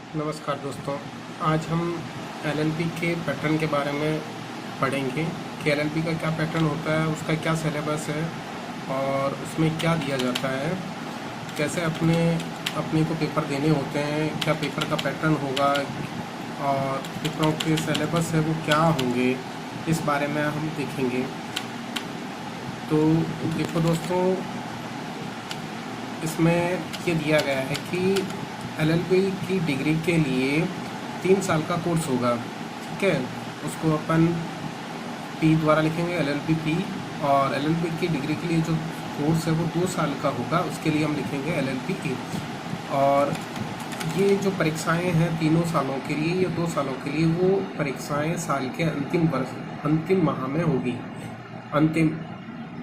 नमस्कार दोस्तों। आज हम एलएलबी के पैटर्न के बारे में पढ़ेंगे कि एलएलबी का क्या पैटर्न होता है, उसका क्या सिलेबस है और उसमें क्या दिया जाता है, कैसे अपने को पेपर देने होते हैं, क्या पेपर का पैटर्न होगा और पेपरों के सिलेबस है वो क्या होंगे, इस बारे में हम देखेंगे। तो देखो दोस्तों, इसमें ये दिया गया है कि एलएलबी की डिग्री के लिए 3 साल का कोर्स होगा। ठीक है, उसको अपन पी द्वारा लिखेंगे, एलएलबी पी। और एलएलबी की डिग्री के लिए जो कोर्स है वो 2 साल का होगा, उसके लिए हम लिखेंगे एलएलबी ए। और ये जो परीक्षाएं हैं तीनों सालों के लिए या 2 सालों के लिए, वो परीक्षाएं साल के अंतिम माह में होगी, अंतिम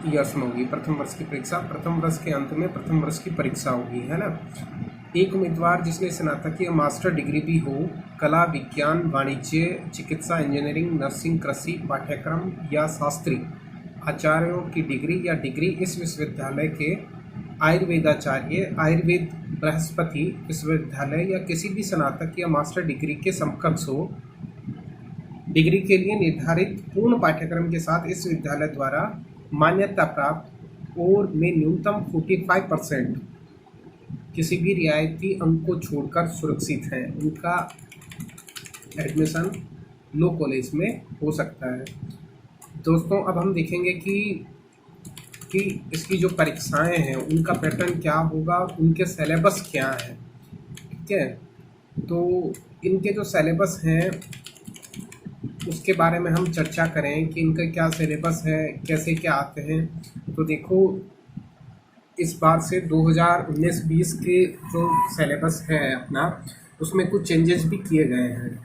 ईयर्स में होगी। प्रथम वर्ष की परीक्षा प्रथम वर्ष के अंत में प्रथम वर्ष की परीक्षा होगी, है ना। एक उम्मीदवार जिसने स्नातकीय मास्टर डिग्री भी हो, कला, विज्ञान, वाणिज्य, चिकित्सा, इंजीनियरिंग, नर्सिंग, कृषि पाठ्यक्रम या शास्त्री आचार्यों की डिग्री या डिग्री इस विश्वविद्यालय के आयुर्वेदाचार्य, आयुर्वेद बृहस्पति विश्वविद्यालय या किसी भी स्नातक या मास्टर डिग्री के समकक्ष हो, डिग्री के लिए निर्धारित पूर्ण पाठ्यक्रम के साथ इस विद्यालय द्वारा मान्यता प्राप्त और में न्यूनतम 45% किसी भी रियायती अंक को छोड़कर सुरक्षित हैं, उनका एडमिशन लो कॉलेज में हो सकता है। दोस्तों, अब हम देखेंगे कि इसकी जो परीक्षाएं हैं उनका पैटर्न क्या होगा, उनके सिलेबस क्या है। ठीक है, तो इनके जो सिलेबस हैं उसके बारे में हम चर्चा करें कि इनका क्या सिलेबस है, कैसे क्या आते हैं। तो देखो, इस बार से 2019-20 के जो सिलेबस है अपना, उसमें कुछ चेंजेस भी किए गए हैं।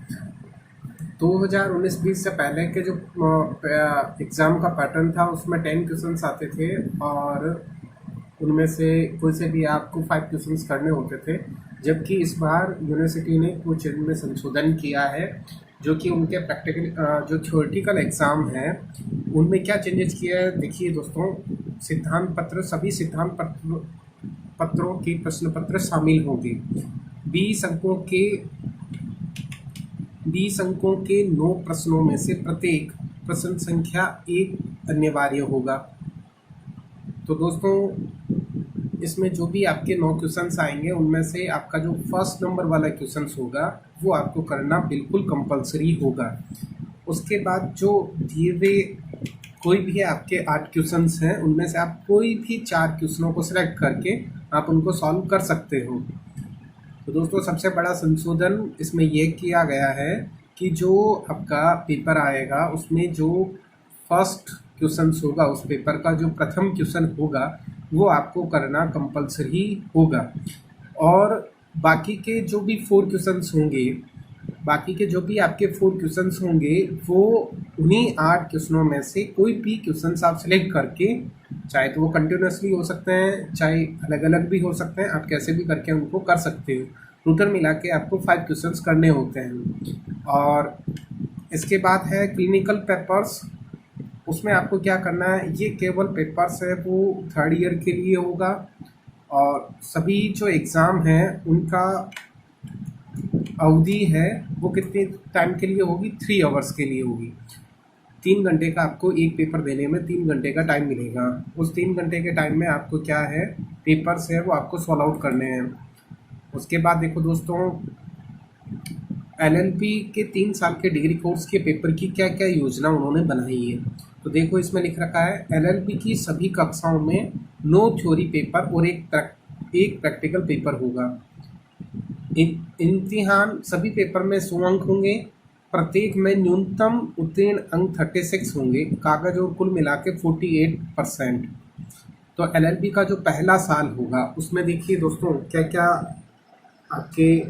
2019-20 से पहले के जो एग्ज़ाम का पैटर्न था उसमें 10 क्वेश्चंस आते थे और उनमें से कोई से भी आपको 5 क्वेश्चंस करने होते थे। जबकि इस बार यूनिवर्सिटी ने कुछ इनमें संशोधन किया है, जो कि उनके प्रैक्टिकल जो थ्योरेटिकल एग्ज़ाम है उनमें क्या चेंजेस किया है। देखिए दोस्तों, सभी सिद्धांत पत्रों के प्रश्न पत्र शामिल होंगे। 20 अंकों के 9 प्रश्नों में से प्रत्येक प्रश्न संख्या 1 अनिवार्य होगा। तो दोस्तों, इसमें जो भी आपके 9 क्वेश्चंस आएंगे उनमें से आपका जो फर्स्ट नंबर वाला क्वेश्चंस होगा वो आपको करना बिल्कुल कंपलसरी होगा। उसके बाद जो दिए हुए कोई भी आपके 8 क्वेश्चंस हैं उनमें से आप कोई भी 4 क्वेश्चनों को सिलेक्ट करके आप उनको सॉल्व कर सकते हो। तो दोस्तों, सबसे बड़ा संशोधन इसमें यह किया गया है कि जो आपका पेपर आएगा उसमें जो फर्स्ट क्वेश्चन होगा, उस पेपर का जो प्रथम क्वेश्चन होगा वो आपको करना कंपलसरी होगा। और बाकी के जो भी 4 क्वेश्चंस होंगे, बाकी के जो भी आपके 4 क्वेश्चंस होंगे वो उन्हीं 8 क्वेश्चनों में से कोई भी क्वेश्चंस आप सिलेक्ट करके, चाहे तो वो कंटिन्यूसली हो सकते हैं, चाहे अलग अलग भी हो सकते हैं, आप कैसे भी करके उनको कर सकते हो। टोटल मिला के आपको 5 क्वेश्चंस करने होते हैं। और इसके बाद है क्लिनिकल पेपर्स। उसमें आपको क्या करना है, ये केवल पेपर्स है वो 3rd ईयर के लिए होगा। और सभी जो एग्ज़ाम हैं उनका अवधि है वो कितने टाइम के लिए होगी, 3 आवर्स के लिए होगी। 3 घंटे का आपको एक पेपर देने में 3 घंटे का टाइम मिलेगा। उस 3 घंटे के टाइम में आपको क्या है, पेपर्स है वो आपको सॉल्व आउट करने हैं। उसके बाद देखो दोस्तों, एलएलबी के 3 साल के डिग्री कोर्स के पेपर की क्या क्या योजना उन्होंने बनाई है। तो देखो, इसमें लिख रखा है एलएलबी की सभी कक्षाओं में 9 थ्योरी पेपर और एक प्रैक्टिकल पेपर होगा। इम्तिहान सभी पेपर में 100 अंक होंगे, प्रत्येक में न्यूनतम उत्तीर्ण अंक 36 होंगे, कागज और कुल मिला के 48%। तो एलएलबी का जो पहला साल होगा उसमें देखिए दोस्तों क्या क्या आपके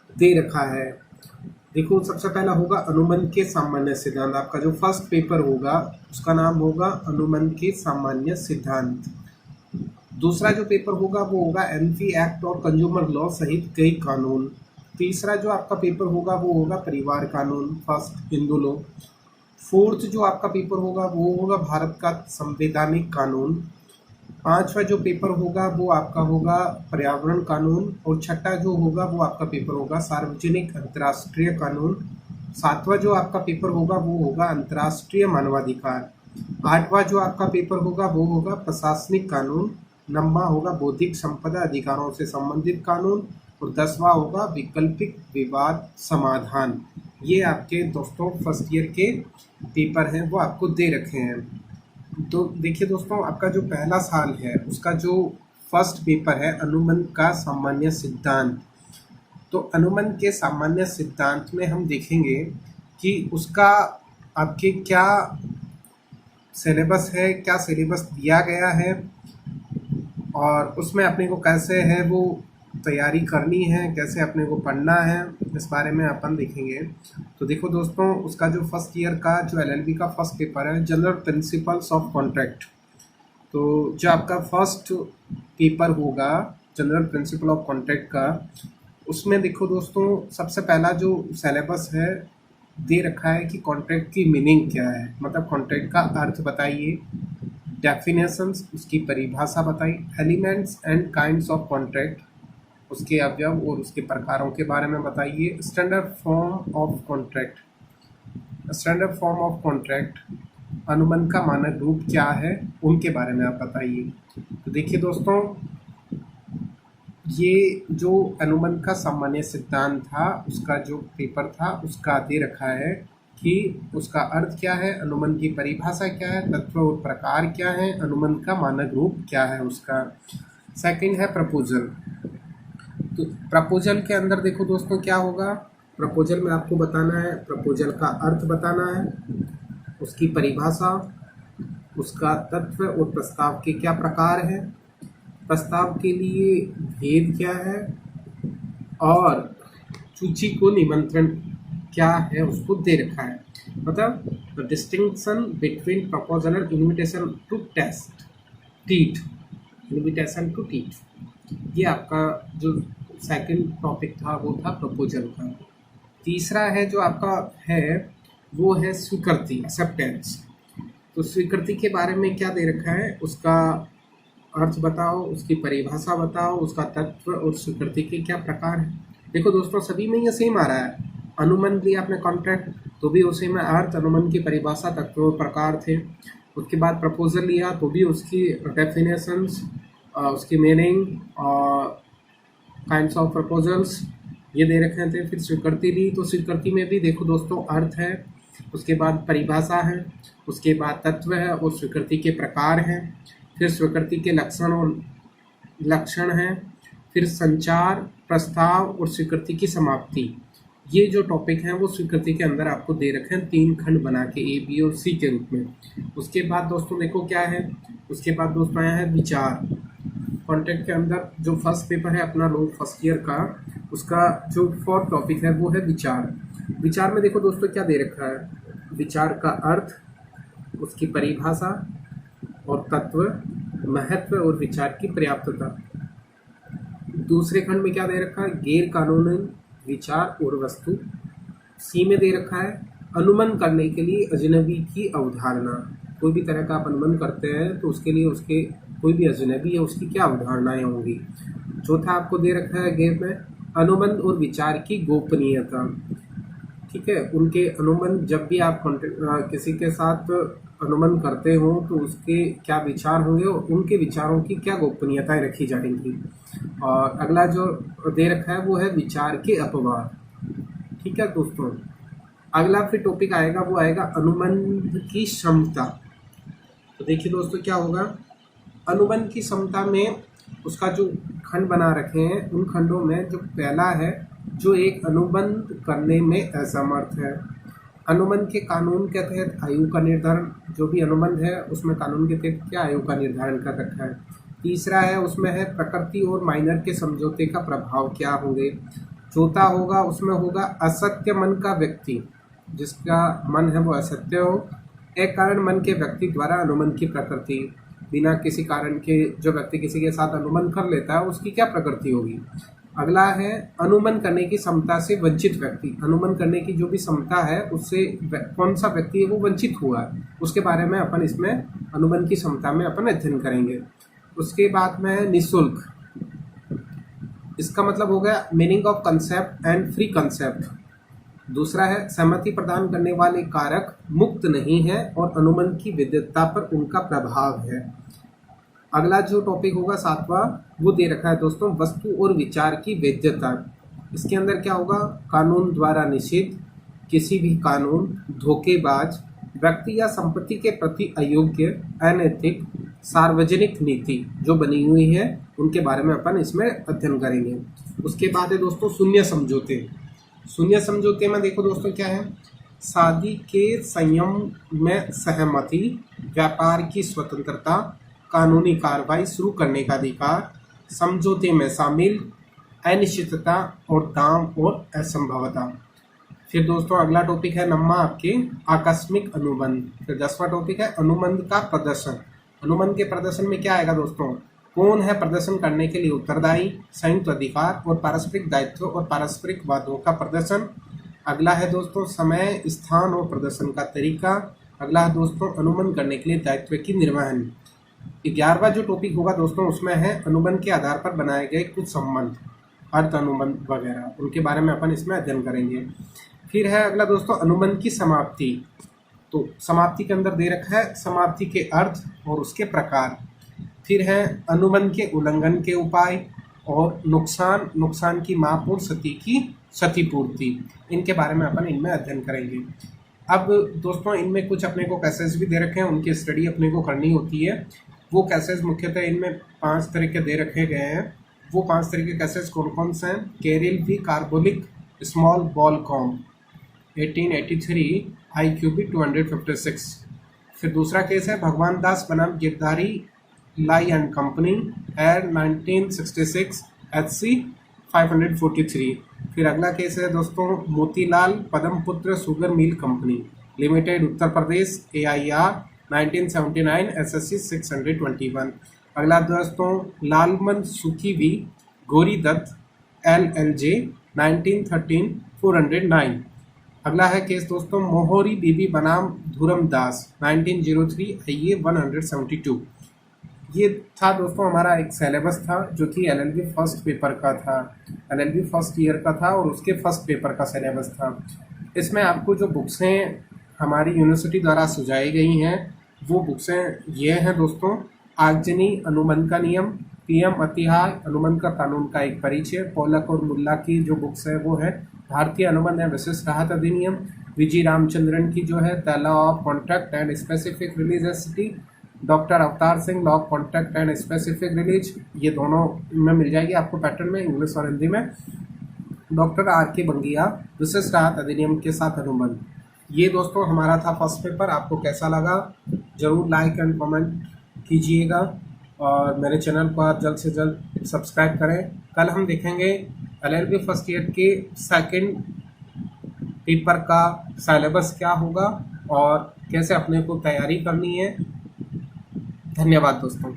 दे रखा है। देखो, सबसे पहला होगा अनुबंध के सामान्य सिद्धांत। आपका जो फर्स्ट पेपर होगा उसका नाम होगा अनुबंध के सामान्य सिद्धांत। दूसरा जो पेपर होगा वो होगा एंटी एक्ट और कंज्यूमर लॉ सहित कई कानून। तीसरा जो आपका पेपर होगा वो होगा परिवार कानून, फर्स्ट हिंदू लॉ। फोर्थ जो आपका पेपर होगा वो होगा भारत का संवैधानिक कानून। पांचवा जो पेपर होगा वो आपका होगा पर्यावरण कानून, और छठा जो होगा वो आपका पेपर होगा सार्वजनिक अंतर्राष्ट्रीय कानून। सातवां जो आपका पेपर होगा वो होगा अंतर्राष्ट्रीय मानवाधिकार। आठवां जो आपका पेपर होगा वो होगा प्रशासनिक कानून। नौवां होगा बौद्धिक संपदा अधिकारों से संबंधित कानून, और 10वां होगा वैकल्पिक विवाद समाधान। ये आपके दोस्तों फर्स्ट ईयर के पेपर हैं वो आपको दे रखे हैं। तो देखिए दोस्तों, आपका जो पहला साल है उसका जो फर्स्ट पेपर है अनुबंध का सामान्य सिद्धांत। तो अनुबंध के सामान्य सिद्धांत में हम देखेंगे कि उसका आपके क्या सिलेबस है, क्या सिलेबस दिया गया है, और उसमें अपने को कैसे है वो तैयारी करनी है, कैसे अपने को पढ़ना है, इस बारे में अपन देखेंगे। तो देखो दोस्तों, उसका जो फर्स्ट ईयर का जो एलएलबी का फर्स्ट पेपर है जनरल प्रिंसिपल्स ऑफ कॉन्ट्रैक्ट। तो जो आपका फर्स्ट पेपर होगा जनरल प्रिंसिपल ऑफ कॉन्ट्रैक्ट का, उसमें देखो दोस्तों सबसे पहला जो सिलेबस है दे रखा है कि कॉन्ट्रैक्ट की मीनिंग क्या है, मतलब कॉन्ट्रैक्ट का अर्थ बताइए, डेफिनेशंस उसकी परिभाषा बताइए, elements and kinds of contract उसके अवयव और उसके प्रकारों के बारे में बताइए, standard form of contract, standard form of contract, अनुबंध का मानक रूप क्या है उनके बारे में आप बताइए। तो देखिए दोस्तों, ये जो अनुबंध का सामान्य सिद्धांत था उसका जो पेपर था उसका दे रखा है कि उसका अर्थ क्या है, अनुबंध की परिभाषा क्या है, तत्व और प्रकार क्या है, अनुबंध का मानक रूप क्या है उसका। सेकंड है प्रपोजल। तो प्रपोजल के अंदर देखो दोस्तों क्या होगा, प्रपोजल में आपको बताना है, प्रपोजल का अर्थ बताना है, उसकी परिभाषा, उसका तत्व और प्रस्ताव के क्या प्रकार है, प्रस्ताव के लिए भेद क्या है, और सूची को निमंत्रण क्या है उसको दे रखा है। मतलब distinction between proposal and invitation to test टीट, इन्विटेशन टू टीट, ये आपका जो सेकंड टॉपिक था वो था प्रपोजल का। तीसरा है जो आपका है वो है स्वीकृति, एक्सेप्टेंस। तो स्वीकृति के बारे में क्या दे रखा है, उसका अर्थ बताओ, उसकी परिभाषा बताओ, उसका तत्व और स्वीकृति के क्या प्रकार है। देखो दोस्तों, सभी में ये सेम आ रहा है। अनुबंध लिया आपने कॉन्ट्रैक्ट तो भी उसी में अर्थ, अनुबंध की परिभाषा, तत्व और प्रकार थे। उसके बाद प्रपोजल लिया तो भी उसकी डेफिनेशंस, उसकी मीनिंग और काइंड्स ऑफ प्रपोजल्स ये दे रखे थे। फिर स्वीकृति ली तो स्वीकृति में भी देखो दोस्तों अर्थ है, उसके बाद परिभाषा है, उसके बाद तत्व है और स्वीकृति के प्रकार हैं, फिर स्वीकृति के लक्षण हैं, फिर संचार, प्रस्ताव और स्वीकृति की समाप्ति। ये जो टॉपिक हैं वो स्वीकृति के अंदर आपको दे रखे हैं 3 खंड बना के, ए, बी और सी के रूप में। उसके बाद दोस्तों देखो क्या है, उसके बाद दोस्तों आया है विचार। कॉन्ट्रैक्ट के अंदर जो फर्स्ट पेपर है अपना लोग फर्स्ट ईयर का, उसका जो 4th टॉपिक है वो है विचार। विचार में देखो दोस्तों क्या दे रखा है, विचार का अर्थ, उसकी परिभाषा और तत्व, महत्व और विचार की पर्याप्तता। दूसरे खंड में क्या दे रखा है, गैर कानूनी विचार और वस्तु। सी में दे रखा है अनुबंध करने के लिए अजनबी की अवधारणा। कोई भी तरह का आप अनुबंध करते हैं तो उसके लिए उसके कोई भी अजनबी है उसकी क्या अवधारणाएं होंगी। चौथा आपको दे रखा है गैर में अनुबंध और विचार की गोपनीयता। ठीक है, उनके अनुबंध जब भी आप किसी के साथ अनुबंध करते हो तो उसके क्या विचार होंगे और उनके विचारों की क्या गोपनीयताएं रखी जाएंगी। और अगला जो दे रखा है वो है विचार के अपवाद। ठीक है दोस्तों, अगला फिर टॉपिक आएगा वो आएगा अनुबंध की क्षमता। तो देखिए दोस्तों क्या होगा, अनुबंध की क्षमता में उसका जो खंड बना रखे हैं उन खंडों में जो पहला है जो एक अनुबंध करने में असमर्थ है। अनुबंध के कानून के तहत आयु का निर्धारण, जो भी अनुबंध है उसमें कानून के तहत क्या आयु का निर्धारण कर रखा है। तीसरा है उसमें है प्रकृति और माइनर के समझौते का प्रभाव क्या होंगे। चौथा होगा उसमें होगा असत्य मन का व्यक्ति, जिसका मन है वो असत्य हो। एक कारण मन के व्यक्ति द्वारा अनुबंध की प्रकृति, बिना किसी कारण के जो व्यक्ति किसी के साथ अनुबंध कर लेता है उसकी क्या प्रकृति होगी। अगला है अनुबंध करने की क्षमता से वंचित व्यक्ति, अनुबंध करने की जो भी क्षमता है उससे कौन सा व्यक्ति है वो वंचित हुआ है, उसके बारे में अपन इसमें अनुबंध की क्षमता में अपन अध्ययन करेंगे। उसके बाद में है निःशुल्क। इसका मतलब हो गया meaning of concept and free concept. दूसरा है सहमति प्रदान करने वाले कारक मुक्त नहीं है और अनुबंध की विद्वत्ता पर उनका प्रभाव है। अगला जो टॉपिक होगा 7वां, वो दे रखा है दोस्तों वस्तु और विचार की वैधता। इसके अंदर क्या होगा, कानून द्वारा निषिद्ध किसी भी कानून, धोखेबाज, व्यक्ति या संपत्ति के प्रति अयोग्य, अनैतिक, सार्वजनिक नीति जो बनी हुई है उनके बारे में अपन इसमें अध्ययन करेंगे। उसके बाद है दोस्तों शून्य समझौते। शून्य समझौते में देखो दोस्तों क्या है, शादी के संयम में सहमति, व्यापार की स्वतंत्रता, कानूनी कार्रवाई शुरू करने का अधिकार, समझौते में शामिल अनिश्चितता और दाम और असंभवता। फिर दोस्तों अगला टॉपिक है नम्मा आपके आकस्मिक अनुबंध। फिर 10वां टॉपिक है अनुबंध का प्रदर्शन। अनुबंध के प्रदर्शन में क्या आएगा दोस्तों, कौन है प्रदर्शन करने के लिए उत्तरदायी, संयुक्त अधिकार और पारस्परिक दायित्व और पारस्परिक वादों का प्रदर्शन। अगला है दोस्तों समय, स्थान और प्रदर्शन का तरीका। अगला है दोस्तों अनुबंध करने के लिए दायित्व की निर्वहन। 11वां जो टॉपिक होगा दोस्तों उसमें है अनुबंध के आधार पर बनाए गए कुछ संबंध, अर्थ अनुबंध वगैरह, उनके बारे में अपन इसमें अध्ययन करेंगे। फिर है अगला दोस्तों अनुबंध की समाप्ति। तो समाप्ति के अंदर दे रखा है समाप्ति के अर्थ और उसके प्रकार। फिर है अनुबंध के उल्लंघन के उपाय और नुकसान की माप और क्षतिपूर्ति, इनके बारे में अपन इनमें अध्ययन करेंगे। अब दोस्तों इनमें कुछ अपने को कैसेज भी दे रखे हैं, उनकी स्टडी अपने को करनी होती है। वो कैसेज मुख्यतः इनमें 5 तरह के दे रखे गए हैं। वो 5 तरह के कैसेज कौन कौन से हैं, Carlill v Carbolic smoke ball co 1883 IQB 256। फिर दूसरा केस है भगवान दास बनाम Girdhari Lal and company AIR 1966 HC 543। फिर अगला केस है दोस्तों Motilal Padamputra sugar mill company limited Uttar Pradesh AIR 1979 SSC 621। अगला दोस्तों लालमन सुखी वी गौरी दत्त LLJ 1913 409। अगला है केस दोस्तों मोहरी बीबी बनाम धुरम दास 1903 IA 172। ये था दोस्तों हमारा एक सिलेबस था जो कि LLB फर्स्ट पेपर का था, LLB फर्स्ट ईयर का था और उसके फर्स्ट पेपर का सिलेबस था। इसमें आपको जो बुक्सें हमारी यूनिवर्सिटी द्वारा सुझाई गई हैं वो बुक्सें ये हैं दोस्तों, आगजनी अनुबंध का नियम, PM अतिहाय अनुबंध का कानून का एक परिचय, पोलक और मुल्ला की जो बुक्स है वो है भारतीय अनुबंध एवं विशिष्ट राहत अधिनियम, VG रामचंद्रन की जो है the law of contract and specific religiosity, doctor Avtar Singh law of contract and specific release, ये दोनों में मिल जाएगी आपको पैटर्न में, इंग्लिश और हिंदी में। डॉक्टर RK बंगिया विशिष्ट राहत अधिनियम के साथ अनुबंध। ये दोस्तों हमारा था फर्स्ट पेपर। आपको कैसा लगा जरूर लाइक एंड कमेंट कीजिएगा और मेरे चैनल को आप जल्द से जल्द सब्सक्राइब करें। कल हम देखेंगे LLB फर्स्ट ईयर के सेकंड पेपर का सिलेबस क्या होगा और कैसे अपने को तैयारी करनी है। धन्यवाद दोस्तों।